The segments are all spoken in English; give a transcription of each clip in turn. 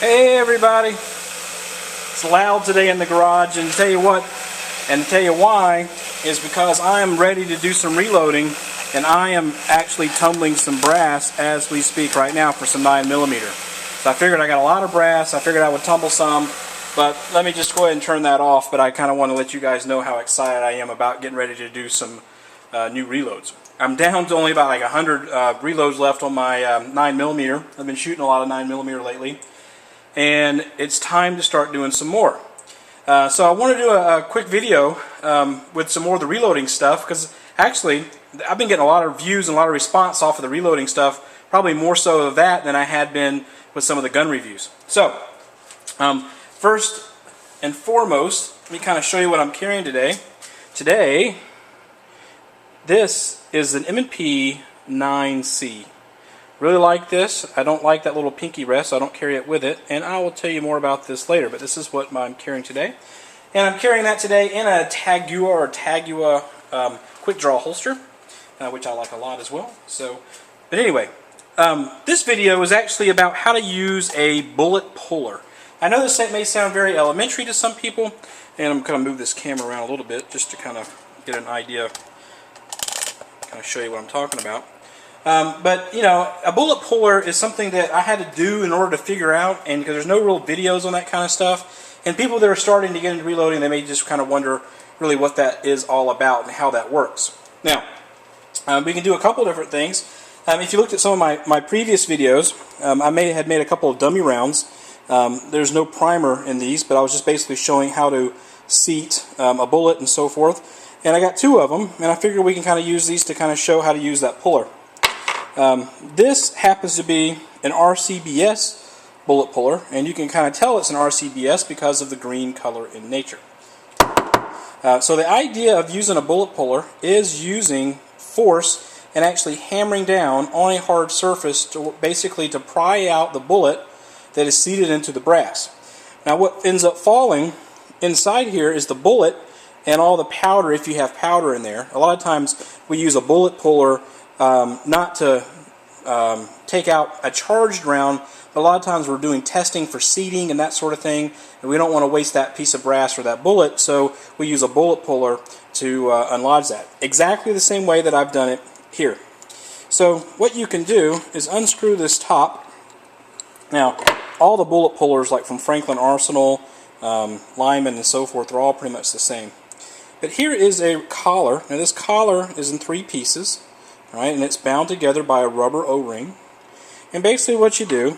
Hey everybody, it's loud today in the garage, and to tell you what, and to tell you why, is because I am ready to do some reloading, and I am actually tumbling some brass as we speak right now for some 9mm. So I figured I got a lot of brass, I figured I would tumble some, but let me just go ahead and turn that off. But I kind of want to let you guys know how excited I am about getting ready to do some new reloads. I'm down to only about like 100 reloads left on my 9mm. I've been shooting a lot of 9mm lately, and it's time to start doing some more. So I want to do a quick video with some more of the reloading stuff, because actually I've been getting a lot of views and a lot of response off of the reloading stuff, probably more so of that than I had been with some of the gun reviews. So first and foremost, let me kind of show you what I'm carrying today. Today, this is an M&P 9C. Really like this. I don't like that little pinky rest, so I don't carry it with it, and I will tell you more about this later, but this is what I'm carrying today. And I'm carrying that today in a Tagua quick draw holster, which I like a lot as well. But anyway, this video is actually about how to use a bullet puller. I know this may sound very elementary to some people, and I'm going to move this camera around a little bit just to kind of get an idea, kind of show you what I'm talking about. But you know, a bullet puller is something that I had to do in order to figure out, and because there's no real videos on that kind of stuff, and people that are starting to get into reloading, they may just kind of wonder really what that is all about and how that works. Now, we can do a couple different things. If you looked at some of my previous videos, I had made a couple of dummy rounds. There's no primer in these, but I was just basically showing how to seat a bullet and so forth. And I got two of them, and I figured we can kind of use these to kind of show how to use that puller. This happens to be an RCBS bullet puller, and you can kind of tell it's an RCBS because of the green color in nature. So the idea of using a bullet puller is using force and actually hammering down on a hard surface to basically to pry out the bullet that is seated into the brass. Now what ends up falling inside here is the bullet and all the powder, if you have powder in there. A lot of times we use a bullet puller not to take out a charged round, but a lot of times we're doing testing for seating and that sort of thing, and we don't want to waste that piece of brass or that bullet, so we use a bullet puller to unlodge that. Exactly the same way that I've done it here. So what you can do is unscrew this top. Now, all the bullet pullers, like from Franklin Arsenal, Lyman, and so forth, are all pretty much the same. But here is a collar. Now this collar is in 3 pieces, right, and it's bound together by a rubber O-ring. And basically what you do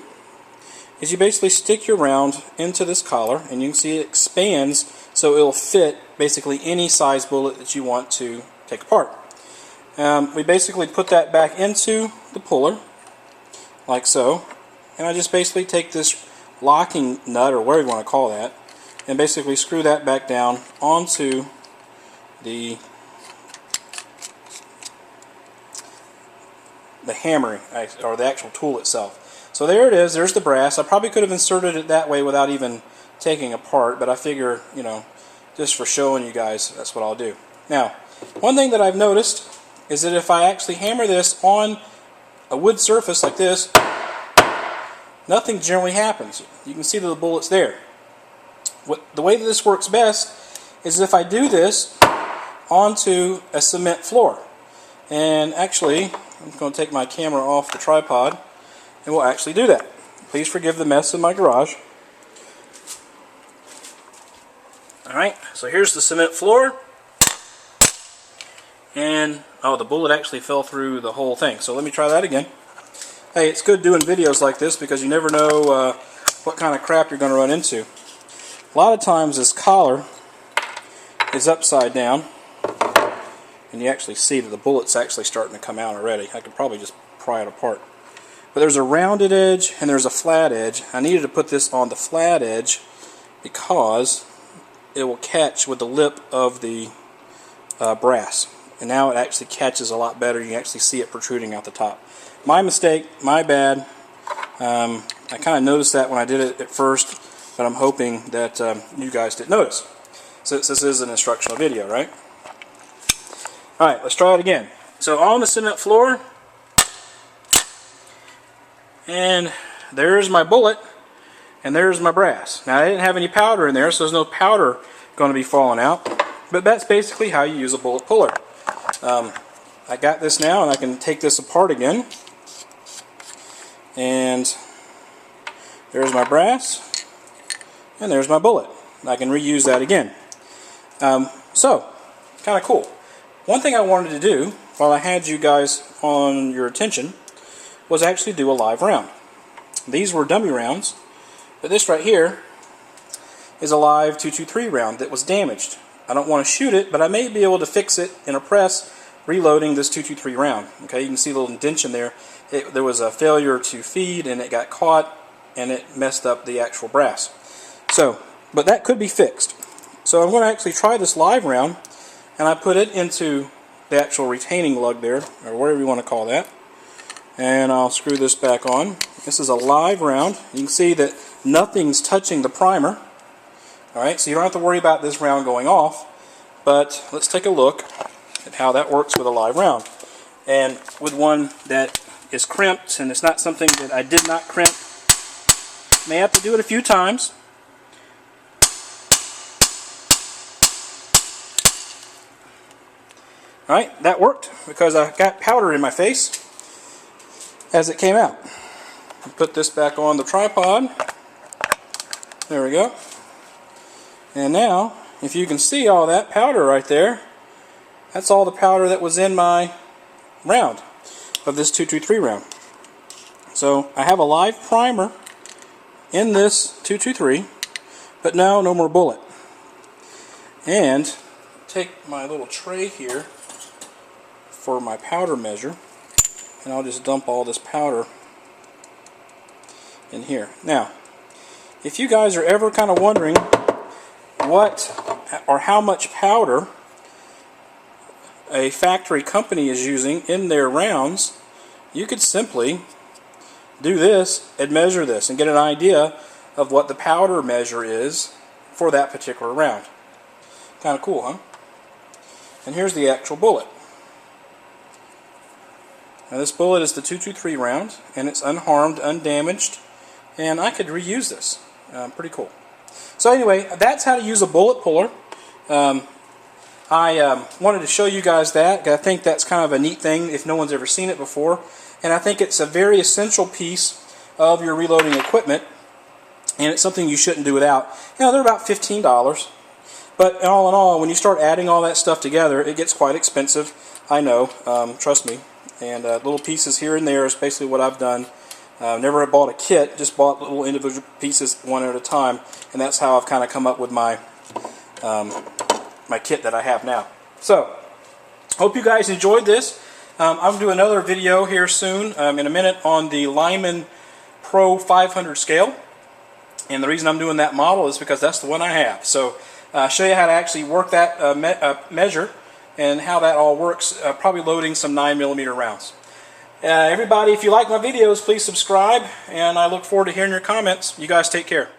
is you basically stick your round into this collar, and you can see it expands so it'll fit basically any size bullet that you want to take apart. We basically put that back into the puller, like so, and I just basically take this locking nut, or whatever you want to call that, and basically screw that back down onto the hammering, or the actual tool itself. So there it is, there's the brass. I probably could have inserted it that way without even taking apart, but I figure, you know, just for showing you guys, that's what I'll do. Now, one thing that I've noticed is that if I actually hammer this on a wood surface like this, nothing generally happens. You can see that the bullet's there. The way that this works best is if I do this onto a cement floor. And actually, I'm going to take my camera off the tripod, and we'll actually do that. Please forgive the mess in my garage. Alright, so here's the cement floor. And, oh, the bullet actually fell through the whole thing. So let me try that again. Hey, it's good doing videos like this because you never know what kind of crap you're going to run into. A lot of times this collar is upside down, and you actually see that the bullet's actually starting to come out already. I could probably just pry it apart. But there's a rounded edge and there's a flat edge. I needed to put this on the flat edge because it will catch with the lip of the brass. And now it actually catches a lot better. You can actually see it protruding out the top. My mistake, my bad. I kind of noticed that when I did it at first, but I'm hoping that you guys didn't notice, since this is an instructional video, right? Alright, let's try it again. So on the cement floor, and there's my bullet, And there's my brass. Now I didn't have any powder in there, so there's no powder going to be falling out. But that's basically how you use a bullet puller. I got this now, and I can take this apart again. And there's my brass, and there's my bullet. I can reuse that again. So, kind of cool. One thing I wanted to do, while I had you guys on your attention, was actually do a live round. These were dummy rounds, but this right here is a live 223 round that was damaged. I don't want to shoot it, but I may be able to fix it in a press reloading this 223 round. Okay, you can see a little indentation there. There was a failure to feed, and it got caught, and it messed up the actual brass. So, but that could be fixed. So I'm going to actually try this live round, and I put it into the actual retaining lug there, or whatever you want to call that. And I'll screw this back on. This is a live round. You can see that nothing's touching the primer. Alright, so you don't have to worry about this round going off. But let's take a look at how that works with a live round. And with one that is crimped, and it's not something that I did not crimp, may have to do it a few times. Alright, that worked because I got powder in my face as it came out. Put this back on the tripod. There we go. And now, if you can see all that powder right there, that's all the powder that was in my round of this 223 round. So I have a live primer in this 223, but now no more bullet. And take my little tray here for my powder measure, and I'll just dump all this powder in here. Now, if you guys are ever kind of wondering what or how much powder a factory company is using in their rounds, you could simply do this and measure this and get an idea of what the powder measure is for that particular round. Kind of cool, huh? And here's the actual bullet. Now this bullet is the 223 round, and it's unharmed, undamaged, and I could reuse this. Pretty cool. So anyway, that's how to use a bullet puller. I wanted to show you guys that. I think that's kind of a neat thing if no one's ever seen it before. And I think it's a very essential piece of your reloading equipment, and it's something you shouldn't do without. You know, they're about $15. But all in all, when you start adding all that stuff together, it gets quite expensive. I know, trust me. And little pieces here and there is basically what I've done. Never bought a kit, just bought little individual pieces one at a time, and that's how I've kind of come up with my my kit that I have now. So, hope you guys enjoyed this. I'll do another video here soon, in a minute, on the Lyman Pro 500 scale. And the reason I'm doing that model is because that's the one I have. So, I'll show you how to actually work that measure and how that all works, probably loading some 9mm rounds. Everybody, if you like my videos, please subscribe, and I look forward to hearing your comments. You guys take care.